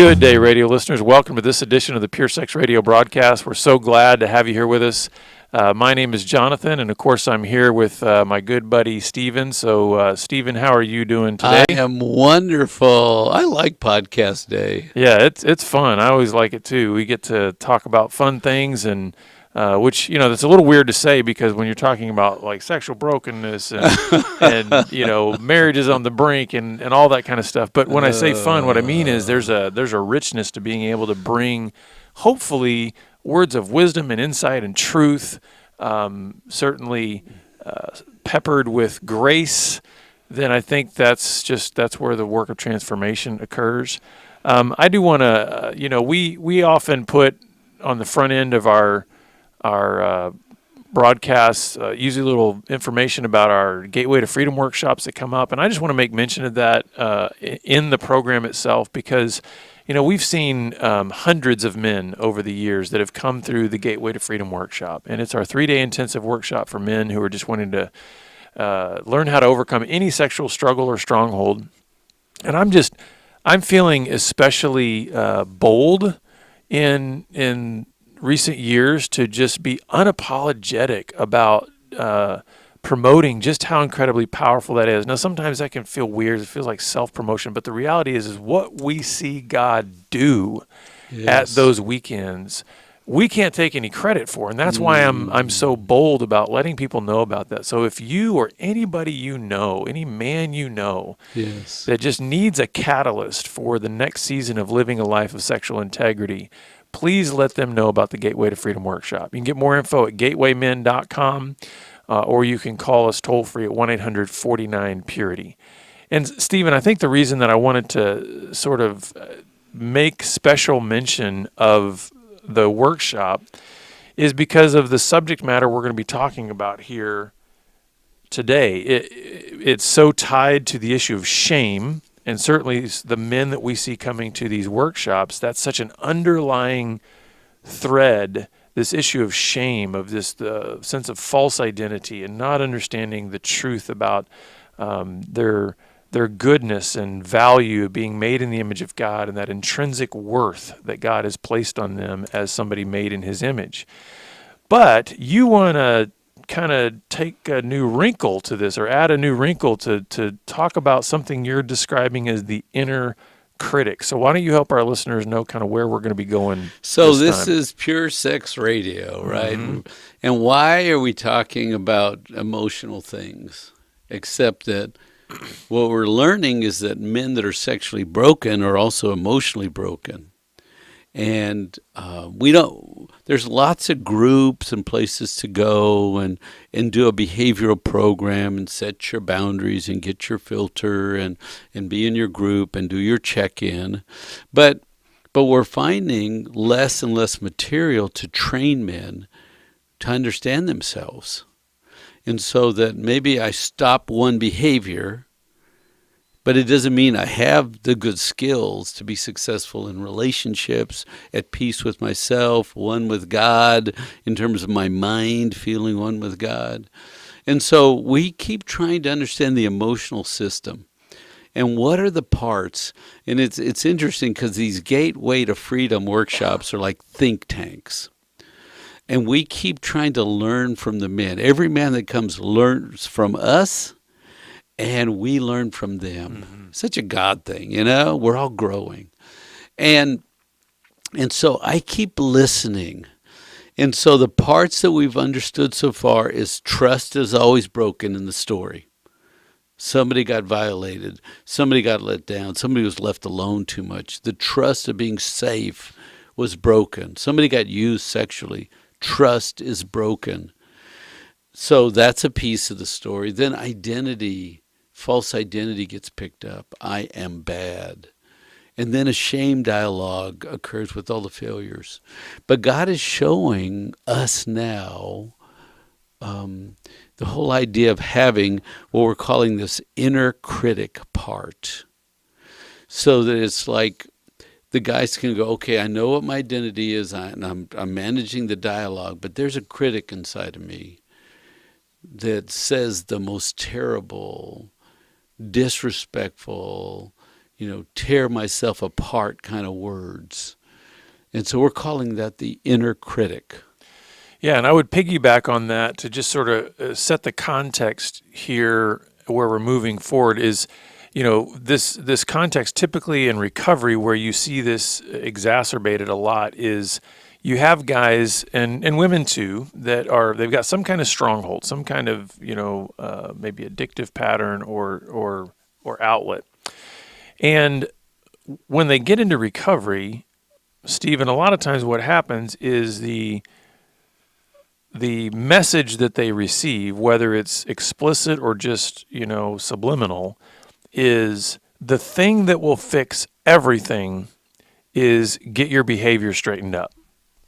Good day, radio listeners. Welcome to this edition of the Pure Sex Radio broadcast. We're so glad to have you here with us. My name is Jonathan, and of course, I'm here with my good buddy Stephen. So, Stephen, how are you doing today? I am wonderful. I like podcast day. Yeah, it's fun. I always like it too. We get to talk about fun things, and which that's a little weird to say because when you're talking about like sexual brokenness and marriage is on the brink and all that kind of stuff. But when I say fun, what I mean is there's a richness to being able to bring, hopefully, words of wisdom and insight and truth, certainly peppered with grace. Then I think that's where the work of transformation occurs. I do want to, we often put on the front end of our broadcasts, usually a little information about our Gateway to Freedom workshops that come up. And I just want to make mention of that in the program itself because, we've seen hundreds of men over the years that have come through the Gateway to Freedom workshop. And it's our 3-day intensive workshop for men who are just wanting to learn how to overcome any sexual struggle or stronghold. And I'm feeling especially bold in recent years to just be unapologetic about promoting just how incredibly powerful that is. Now, sometimes that can feel weird. It feels like self-promotion, but the reality is what we see God do at those weekends, we can't take any credit for. And that's why I'm so bold about letting people know about that. So if you or anybody any man that just needs a catalyst for the next season of living a life of sexual integrity, please let them know about the Gateway to Freedom workshop. You can get more info at gatewaymen.com, or you can call us toll-free at 1-800-49-PURITY. And, Stephen, I think the reason that I wanted to sort of make special mention of the workshop is because of the subject matter we're going to be talking about here today. It's so tied to the issue of shame. And certainly the men that we see coming to these workshops, that's such an underlying thread, this issue of shame, of the sense of false identity and not understanding the truth about their goodness and value being made in the image of God and that intrinsic worth that God has placed on them as somebody made in his image. But you want to kind of take a new wrinkle to this or add a new wrinkle to talk about something you're describing as the inner critic. So why don't you help our listeners know kind of where we're going to be going? So this is Pure Sex Radio, right? Mm-hmm. And why are we talking about emotional things? Except that what we're learning is that men that are sexually broken are also emotionally broken. And there's lots of groups and places to go and do a behavioral program and set your boundaries and get your filter and be in your group and do your check-in. But we're finding less and less material to train men to understand themselves. And so that maybe I stop one behavior, but it doesn't mean I have the good skills to be successful in relationships, at peace with myself, one with God, in terms of my mind, feeling one with God. And so we keep trying to understand the emotional system. And what are the parts? And it's interesting because these Gateway to Freedom workshops are like think tanks. And we keep trying to learn from the men. Every man that comes learns from us, and we learn from them. Mm-hmm. Such a God thing, we're all growing. And so I keep listening. And so the parts that we've understood so far is trust is always broken in the story. Somebody got violated. Somebody got let down. Somebody was left alone too much. The trust of being safe was broken. Somebody got used sexually. Trust is broken. So that's a piece of the story. Then identity. False identity gets picked up. I am bad. And then a shame dialogue occurs with all the failures. But God is showing us now the whole idea of having what we're calling this inner critic part. So that it's like the guys can go, okay, I know what my identity is, and I'm managing the dialogue, but there's a critic inside of me that says the most terrible, disrespectful, tear myself apart kind of words. And so we're calling that the inner critic. Yeah, and I would piggyback on that to just sort of set the context here where we're moving forward is, this context typically in recovery where you see this exacerbated a lot is you have guys and women too they've got some kind of stronghold, some kind of, maybe addictive pattern or outlet. And when they get into recovery, Stephen, a lot of times what happens is the message that they receive, whether it's explicit or just, subliminal, is the thing that will fix everything is get your behavior straightened up,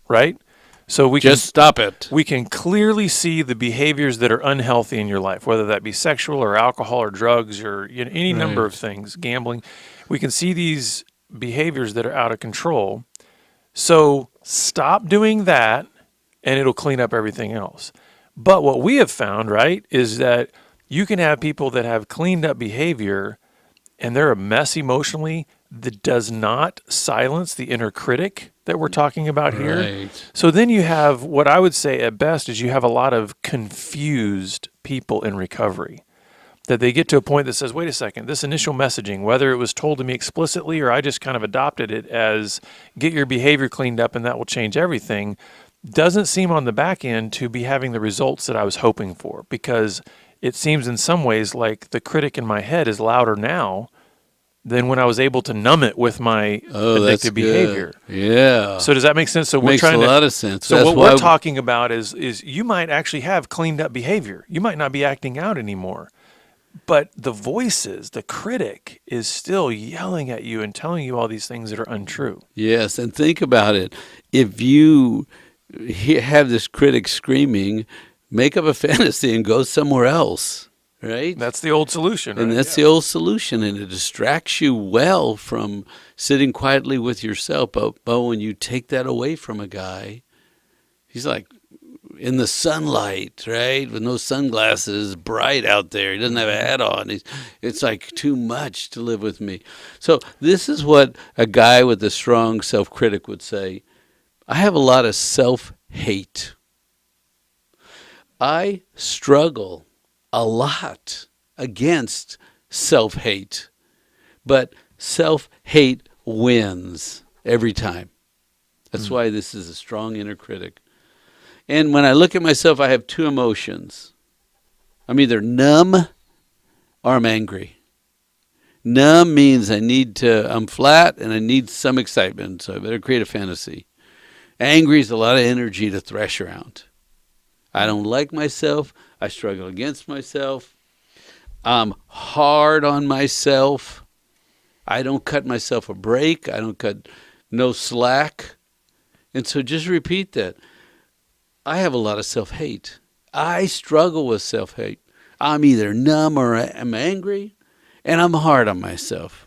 right? So we just stop it. We can clearly see the behaviors that are unhealthy in your life, whether that be sexual or alcohol or drugs or any number of things, gambling. We can see these behaviors that are out of control. So stop doing that, and it'll clean up everything else. But what we have found, right, is that you can have people that have cleaned up behavior, and they're a mess emotionally that does not silence the inner critic that we're talking about here. Right. So then you have, what I would say at best is you have a lot of confused people in recovery. That they get to a point that says, wait a second, this initial messaging, whether it was told to me explicitly or I just kind of adopted it as get your behavior cleaned up and that will change everything, doesn't seem on the back end to be having the results that I was hoping for, because it seems in some ways like the critic in my head is louder now than when I was able to numb it with my addictive behavior. Yeah. So does that make sense? So we're Makes trying a lot of sense. So That's what why we're talking about is you might actually have cleaned up behavior. You might not be acting out anymore. But the voices, the critic, is still yelling at you and telling you all these things that are untrue. Yes, and think about it. If you have this critic screaming, make up a fantasy and go somewhere else, right? That's the old solution, right? And that's the old solution, and it distracts you well from sitting quietly with yourself. But when you take that away from a guy, he's like in the sunlight, right, with no sunglasses, bright out there. He doesn't have a hat on. It's like too much to live with me. So this is what a guy with a strong self-critic would say. I have a lot of self-hate. I struggle a lot against self-hate, but self-hate wins every time. That's why this is a strong inner critic. And when I look at myself, I have two emotions. I'm either numb or I'm angry. Numb means I'm flat and I need some excitement, so I better create a fantasy. Angry is a lot of energy to thresh around. I don't like myself. I struggle against myself. I'm hard on myself. I don't cut myself a break. I don't cut no slack. And so just repeat that. I have a lot of self-hate. I struggle with self-hate. I'm either numb or I'm angry, and I'm hard on myself.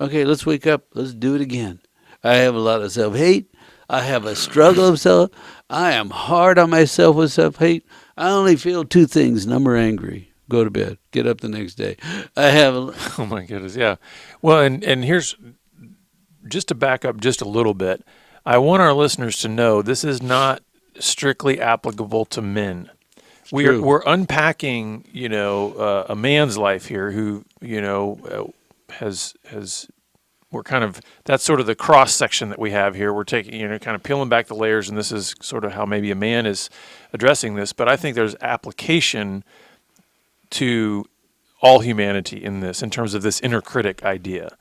Okay, let's wake up. Let's do it again. I have a lot of self-hate. I have a struggle of self. I am hard on myself with self-hate. I only feel two things, numb or angry. Go to bed. Get up the next day. Oh my goodness, yeah. Well, and here's, just to back up just a little bit, I want our listeners to know this is not strictly applicable to men. We're unpacking, a man's life here who, has we're kind of, that's sort of the cross section that we have here. We're taking, kind of peeling back the layers, and this is sort of how maybe a man is addressing this. But I think there's application to all humanity in this, in terms of this inner critic idea.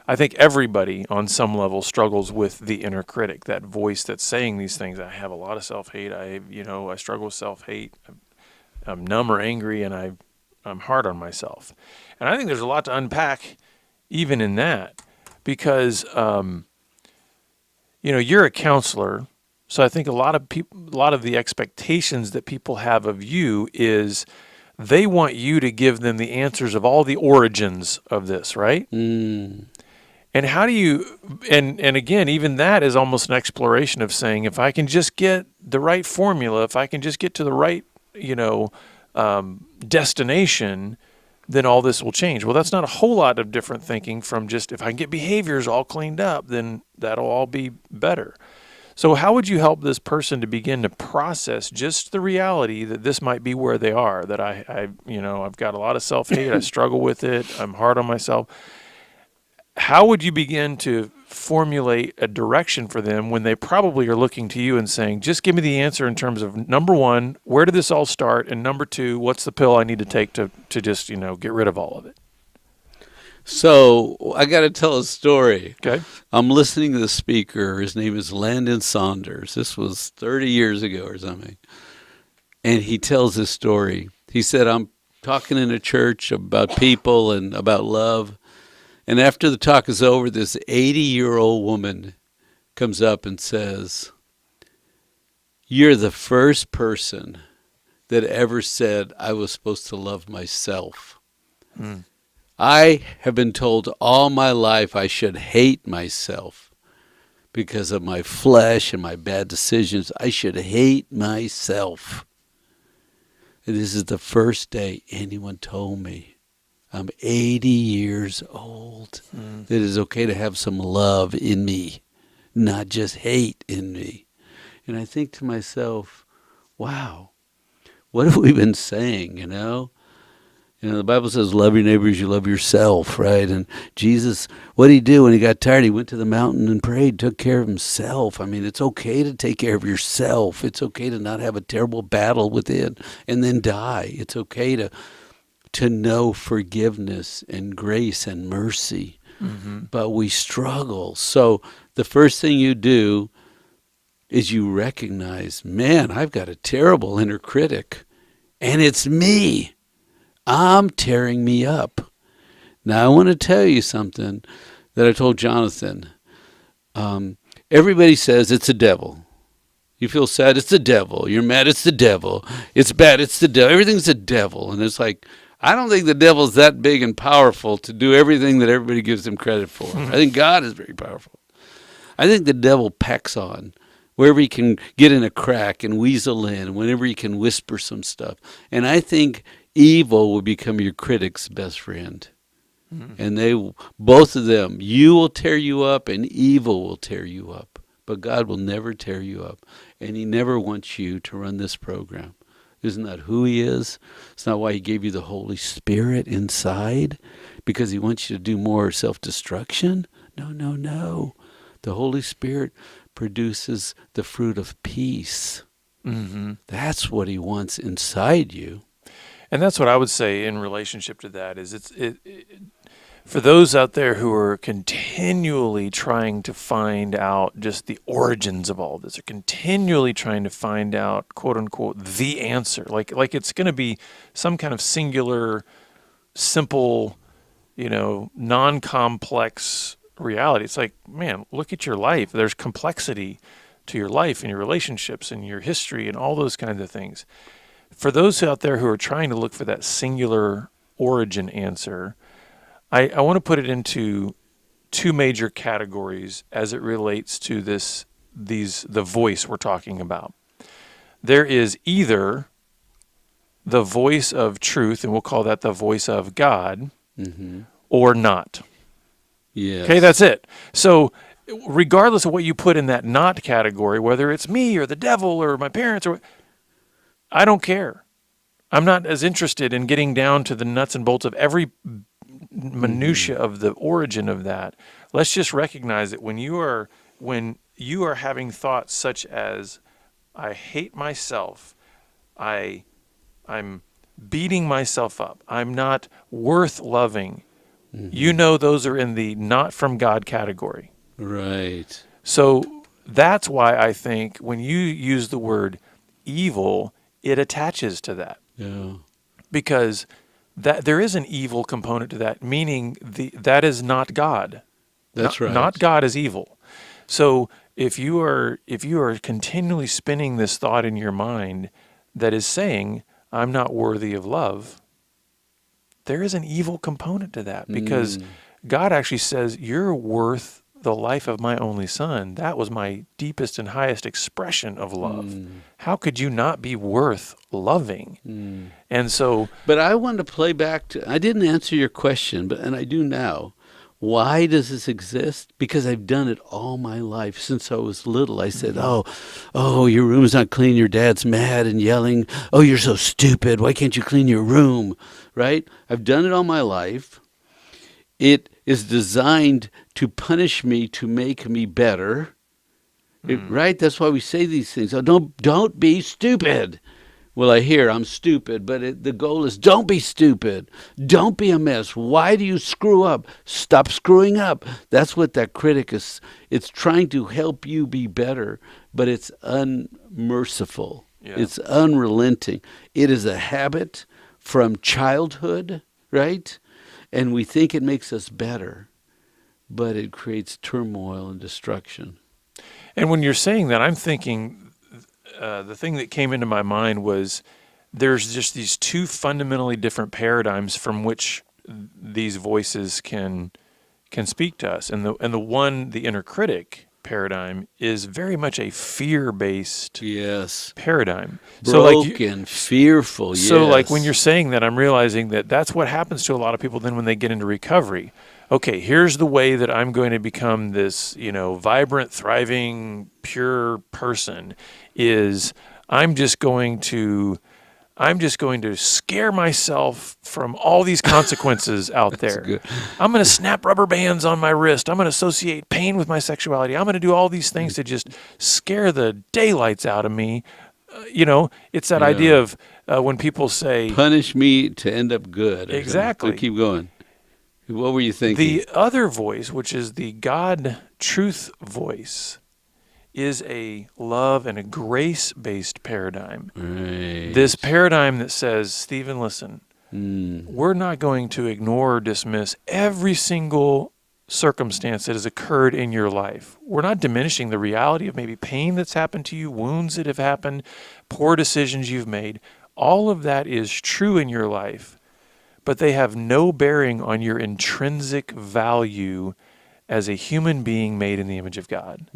I think everybody on some level struggles with the inner critic, that voice that's saying these things. I have a lot of self-hate. I struggle with self-hate. I'm numb or angry, and I'm hard on myself. And I think there's a lot to unpack even in that, because you're a counselor, so I think a lot of the expectations that people have of you is they want you to give them the answers of all the origins of this, right? And how do you, and again, even that is almost an exploration of saying, if I can just get the right formula, if I can just get to the right, destination, then all this will change. Well, that's not a whole lot of different thinking from just if I can get behaviors all cleaned up, then that'll all be better. So how would you help this person to begin to process just the reality that this might be where they are, that I've got a lot of self-hate, I struggle with it, I'm hard on myself. How would you begin to formulate a direction for them when they probably are looking to you and saying, just give me the answer in terms of, number one, where did this all start? And number two, what's the pill I need to take to just, get rid of all of it? So I got to tell a story. Okay. I'm listening to the speaker. His name is Landon Saunders. This was 30 years ago or something. And he tells this story. He said, I'm talking in a church about people and about love. And after the talk is over, this 80-year-old woman comes up and says, you're the first person that ever said I was supposed to love myself. Mm. I have been told all my life I should hate myself because of my flesh and my bad decisions. I should hate myself. And this is the first day anyone told me I'm 80 years old. That it's okay to have some love in me, not just hate in me. And I think to myself, wow, what have we been saying, the Bible says, love your neighbors, you love yourself, right? And Jesus, what did he do when he got tired? He went to the mountain and prayed, took care of himself. I mean, it's okay to take care of yourself. It's okay to not have a terrible battle within and then die. It's okay to know forgiveness and grace and mercy. Mm-hmm. But we struggle. So the first thing you do is you recognize, man, I've got a terrible inner critic, and it's me. I'm tearing me up. Now, I want to tell you something that I told Jonathan. Everybody says it's the devil. You feel sad, it's the devil. You're mad, it's the devil. It's bad, it's the devil. Everything's the devil. And it's like, I don't think the devil's that big and powerful to do everything that everybody gives him credit for. I think God is very powerful. I think the devil pecks on wherever he can get in a crack and weasel in, whenever he can whisper some stuff. And I think evil will become your critic's best friend. Mm-hmm. And both of them, you will tear you up and evil will tear you up. But God will never tear you up. And he never wants you to run this program. Isn't that who he is? It's not why he gave you the Holy Spirit inside, because he wants you to do more self-destruction. No. The Holy Spirit produces the fruit of peace. Mm-hmm. That's what he wants inside you. And that's what I would say in relationship to that is it for those out there who are continually trying to find out just the origins of all this, or continually trying to find out, quote unquote, the answer, like it's going to be some kind of singular, simple, non-complex reality. It's like, man, look at your life. There's complexity to your life and your relationships and your history and all those kinds of things. For those out there who are trying to look for that singular origin answer, I want to put it into two major categories as it relates to the voice we're talking about. There is either the voice of truth, and we'll call that the voice of God, mm-hmm. or not. Yes. Okay, that's it. So regardless of what you put in that not category, whether it's me or the devil or my parents, I don't care. I'm not as interested in getting down to the nuts and bolts of every minutia of the origin of that. Let's just recognize that when you are having thoughts such as, I hate myself, I'm beating myself up, I'm not worth loving, mm-hmm. Those are in the not from God category. Right. So that's why I think when you use the word evil, it attaches to that. Yeah. Because that there is an evil component to that, meaning that is not God. That's right. Not God is evil. So if you are continually spinning this thought in your mind that is saying, I'm not worthy of love, there is an evil component to that, because God actually says you're worth the life of my only son, that was my deepest and highest expression of love. How could you not be worth loving? And so, But I want to play back to, I didn't answer your question, and I do now. Why does this exist? Because I've done it all my life since I was little. I said, oh, your room's not clean. Your dad's mad and yelling. Oh, you're so stupid. Why can't you clean your room? Right? I've done it all my life. It is designed to punish me, to make me better. Right? That's why we say these things. Oh, don't be stupid. Well, I hear I'm stupid, but the goal is don't be stupid. Don't be a mess. Why do you screw up? Stop screwing up. That's what that critic is. It's trying to help you be better, but it's unmerciful. Yeah. It's unrelenting. It is a habit from childhood, right? And we think it makes us better, but it creates turmoil and destruction. and when you're saying that, I'm thinking the thing that came into my mind was there's just these two fundamentally different paradigms from which these voices can speak to us. And the inner critic paradigm is very much a fear-based paradigm. Broken, fearful, So like when you're saying that, I'm realizing that that's what happens to a lot of people then when they get into recovery. Okay, here's the way that I'm going to become this, vibrant, thriving, pure person is I'm just going to scare myself from all these consequences out there. Good. I'm going to snap rubber bands on my wrist. I'm going to associate pain with my sexuality. I'm going to do all these things to just scare the daylights out of me. It's that idea of when people say, punish me to end up good. Exactly. So keep going. What were you thinking? The other voice, which is the God truth voice, is a love and a grace-based paradigm. Right. This paradigm that says, Stephen, listen, we're not going to ignore or dismiss every single circumstance that has occurred in your life. We're not diminishing the reality of maybe pain that's happened to you, wounds that have happened, poor decisions you've made. All of that is true in your life, but they have no bearing on your intrinsic value as a human being made in the image of God.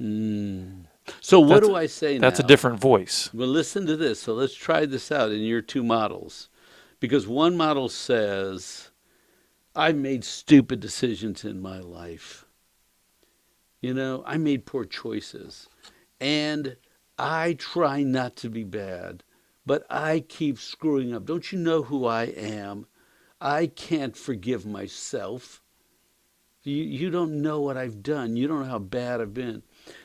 So what do I say now? That's a different voice. Well, listen to this. So let's try this out in your two models. Because one model says, I've made stupid decisions in my life. I made poor choices. And I try not to be bad, but I keep screwing up. Don't you know who I am? I can't forgive myself. You don't know what I've done. You don't know how bad I've been.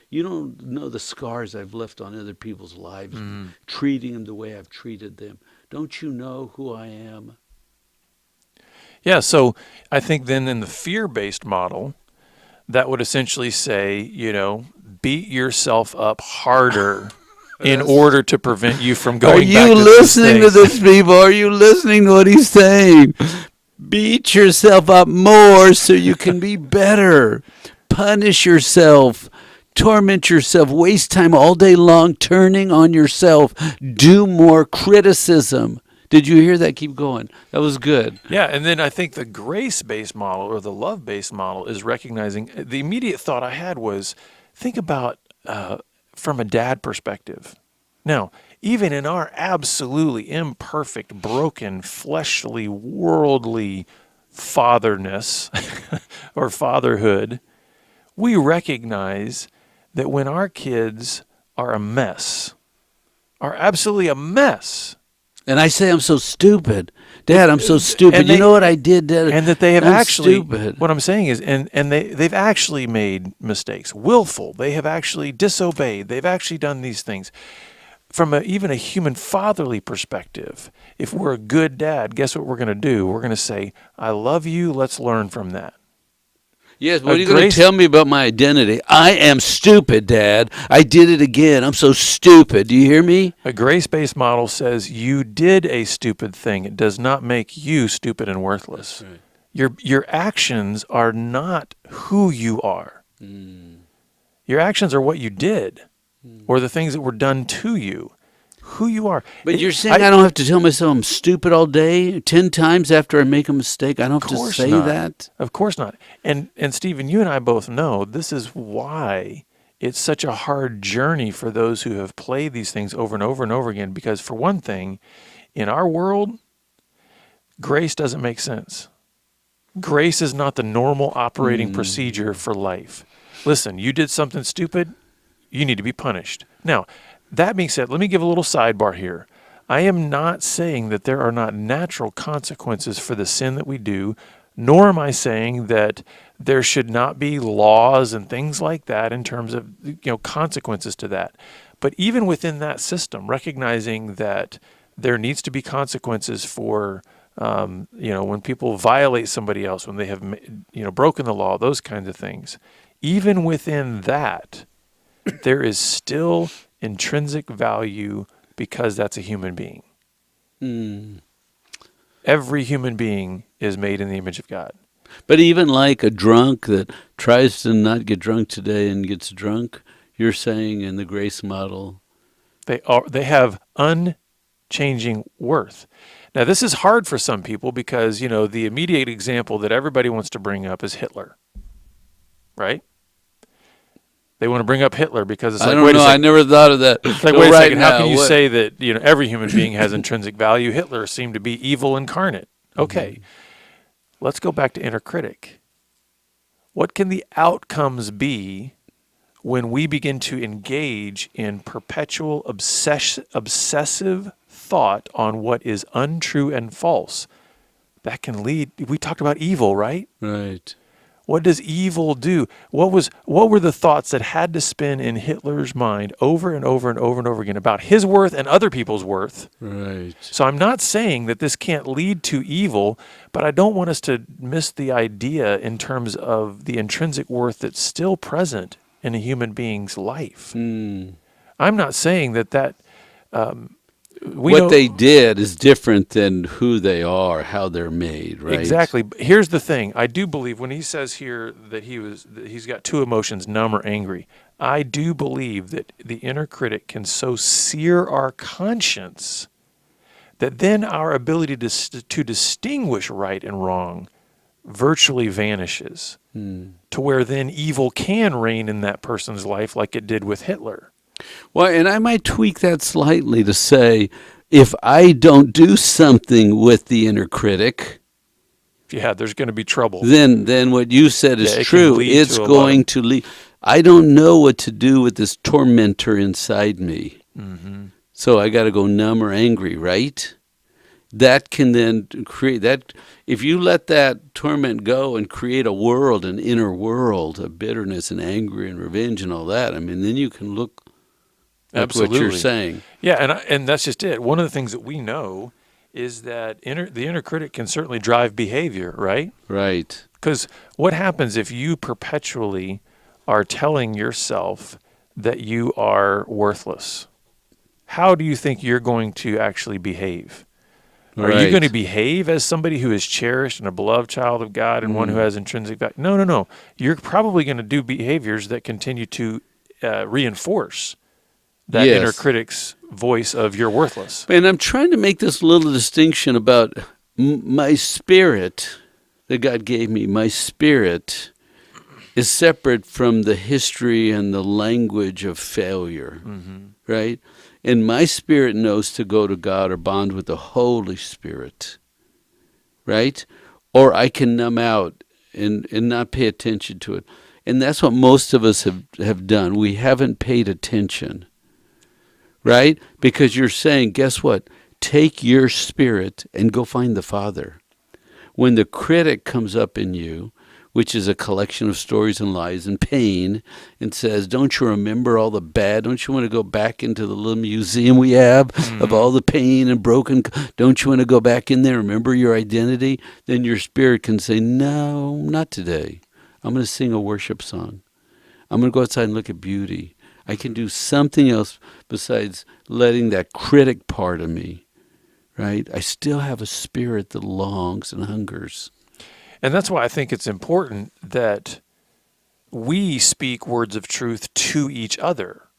You don't know the scars I've left on other people's lives, treating them the way I've treated them. Don't you know who I am? Yeah, so I think then in the fear-based model, that would essentially say, beat yourself up harder in order to prevent you from going back to Are you listening to this, people? Are you listening to what he's saying? Beat yourself up more so you can be better. Punish yourself. Torment yourself. Waste time all day long turning on yourself. Do more criticism. Did you hear that? Keep going. That was good. Yeah, and then I think the grace-based model or the love-based model is recognizing, the immediate thought I had was, think about from a dad perspective. Now, even in our absolutely imperfect, broken, fleshly, worldly fatherness or fatherhood, we recognize that when our kids are a mess, are absolutely a mess. And I say, I'm so stupid. Dad, I'm so stupid. You know what I did, Dad? And that they have I'm actually, stupid. What I'm saying is, and they've actually made mistakes, willful. They have actually disobeyed. They've actually done these things. From even a human fatherly perspective, if we're a good dad, guess what we're going to do? We're going to say, I love you. Let's learn from that. Yes, what are you going to tell me about my identity? I am stupid, Dad. I did it again. I'm so stupid. Do you hear me? A grace-based model says you did a stupid thing. It does not make you stupid and worthless. That's right. Your actions are not who you are. Your actions are what you did or the things that were done to you. who you are. But you're saying I don't have to tell myself I'm stupid all day 10 times after I make a mistake? I don't have to say that? Of course not. And Stephen, you and I both know this is why it's such a hard journey for those who have played these things over and over and over again. Because for one thing, in our world, grace doesn't make sense. Grace is not the normal operating procedure for life. Listen, you did something stupid, you need to be punished. Now, that being said, let me give a little sidebar here. I am not saying that there are not natural consequences for the sin that we do, nor am I saying that there should not be laws and things like that in terms of consequences to that. But even within that system, recognizing that there needs to be consequences for when people violate somebody else, when they have broken the law, those kinds of things. Even within that, there is still intrinsic value because that's a human being. Every human being is made in the image of God. But even like a drunk that tries to not get drunk today and gets drunk, you're saying in the grace model, they have unchanging worth. Now, this is hard for some people because, the immediate example that everybody wants to bring up is Hitler, right? They want to bring up Hitler because it's like, wait a second. I never thought of that. It's like, wait a second, how can you say that, every human being has intrinsic value? Hitler seemed to be evil incarnate. Okay, let's go back to Inner Critic. What can the outcomes be when we begin to engage in perpetual obsessive thought on what is untrue and false? That can lead, we talked about evil, right? Right. What does evil do? What were the thoughts that had to spin in Hitler's mind over and over and over and over again about his worth and other people's worth? Right. So I'm not saying that this can't lead to evil, but I don't want us to miss the idea in terms of the intrinsic worth that's still present in a human being's life. I'm not saying that what they did is different than who they are, how they're made, right? Exactly. Here's the thing. I do believe when he says here that he's got two emotions, numb or angry, I do believe that the inner critic can so sear our conscience that then our ability to distinguish right and wrong virtually vanishes, to where then evil can reign in that person's life like it did with Hitler. Well, and I might tweak that slightly to say, if I don't do something with the inner critic, there's going to be trouble. Then what you said is true. It's going to lead. I don't know what to do with this tormentor inside me. So I got to go numb or angry, right? That can then create that. If you let that torment go and create a world, an inner world of bitterness and anger and revenge and all that, then you can look. Absolutely. What you're saying. Yeah, and that's just it. One of the things that we know is that the inner critic can certainly drive behavior, right? Right. Because what happens if you perpetually are telling yourself that you are worthless? How do you think you're going to actually behave? Are you going to behave as somebody who is cherished and a beloved child of God and one who has intrinsic value? No. You're probably going to do behaviors that continue to reinforce that inner critic's voice of you're worthless. And I'm trying to make this little distinction about my spirit that God gave me. My spirit is separate from the history and the language of failure, right? And my spirit knows to go to God or bond with the Holy Spirit, right? Or I can numb out and not pay attention to it. And that's what most of us have done. We haven't paid attention. Right? Because you're saying, guess what? Take your spirit and go find the Father. When the critic comes up in you, which is a collection of stories and lies and pain, and says, don't you remember all the bad? Don't you want to go back into the little museum we have of all the pain and broken? Don't you want to go back in there, remember your identity? Then your spirit can say, no, not today. I'm going to sing a worship song. I'm going to go outside and look at beauty. I can do something else besides letting that critic part of me, right? I still have a spirit that longs and hungers. And that's why I think it's important that we speak words of truth to each other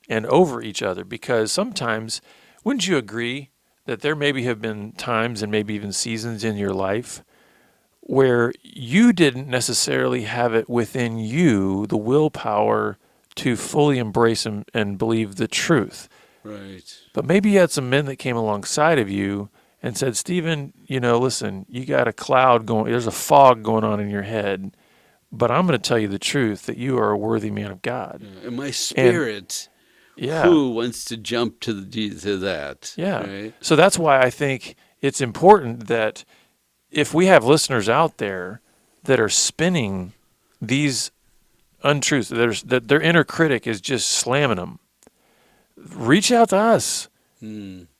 and over each other, because sometimes wouldn't you agree that there maybe have been times and maybe even seasons in your life where you didn't necessarily have it within you, the willpower to fully embrace and believe the truth? Right. But maybe you had some men that came alongside of you and said, Stephen, listen, you got a cloud going, there's a fog going on in your head, but I'm going to tell you the truth that you are a worthy man of God. And my spirit, Yeah. who wants to jump to that? Yeah. Right? So that's why I think it's important that if we have listeners out there that are spinning these untruths, that their inner critic is just slamming them, reach out to us.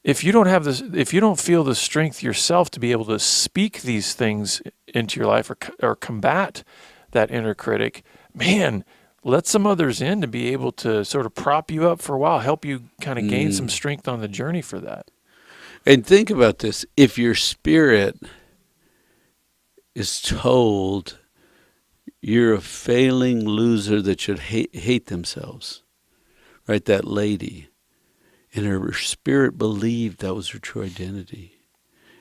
If you don't have this, if you don't feel the strength yourself to be able to speak these things into your life or combat that inner critic, man, let some others in to be able to sort of prop you up for a while, help you kind of gain some strength on the journey for that. And think about this. If your spirit is told you're a failing loser that should hate themselves, right? That lady. And her spirit believed that was her true identity.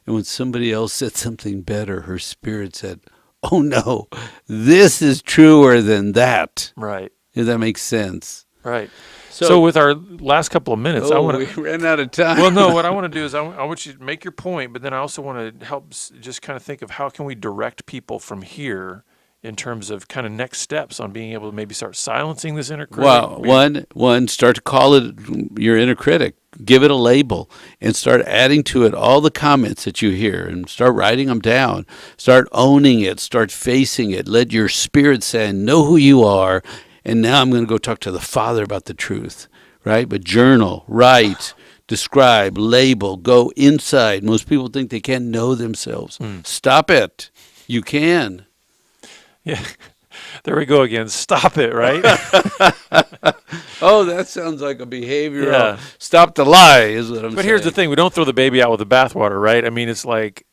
And when somebody else said something better, her spirit said, oh no, this is truer than that. Right. If that makes sense. Right. So with our last couple of minutes, I want we ran out of time. Well, no, what I want to do is I want you to make your point, but then I also want to help just kind of think of how can we direct people from here in terms of kind of next steps on being able to maybe start silencing this inner critic? Well, one, start to call it your inner critic. Give it a label and start adding to it all the comments that you hear and start writing them down. Start owning it. Start facing it. Let your spirit say, know who you are, and now I'm going to go talk to the Father about the truth, right? But journal, write, describe, label, go inside. Most people think they can't know themselves. Stop it. You can. Yeah, there we go again. Stop it, right? Oh, that sounds like a behavioral. Yeah. Stop the lie is what I'm saying. But here's the thing. We don't throw the baby out with the bathwater, right? I mean, it's like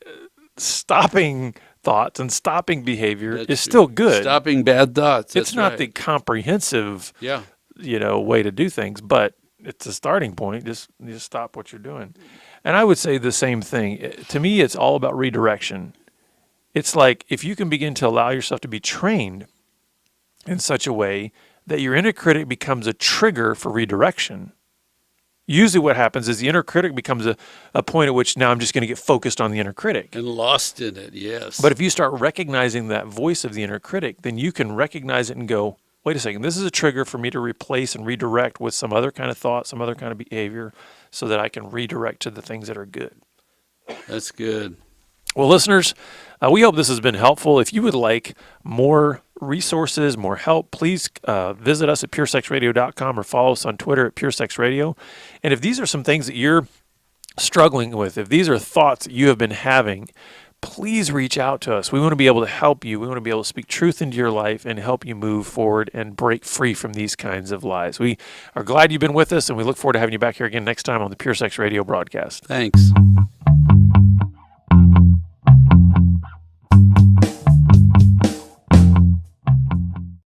stopping thoughts and stopping behavior is still good. Stopping bad thoughts. It's not the comprehensive, yeah. Way to do things, but it's a starting point. Just stop what you're doing. And I would say the same thing. To me, it's all about redirection. It's like if you can begin to allow yourself to be trained in such a way that your inner critic becomes a trigger for redirection. Usually what happens is the inner critic becomes a point at which now I'm just going to get focused on the inner critic. And lost in it, yes. But if you start recognizing that voice of the inner critic, then you can recognize it and go, wait a second, this is a trigger for me to replace and redirect with some other kind of thought, some other kind of behavior, so that I can redirect to the things that are good. That's good. Well, listeners, we hope this has been helpful. If you would like more resources, more help, please visit us at puresexradio.com or follow us on Twitter at puresexradio. And if these are some things that you're struggling with, if these are thoughts that you have been having, please reach out to us. We want to be able to help you. We want to be able to speak truth into your life and help you move forward and break free from these kinds of lies. We are glad you've been with us, and we look forward to having you back here again next time on the Pure Sex Radio broadcast. Thanks.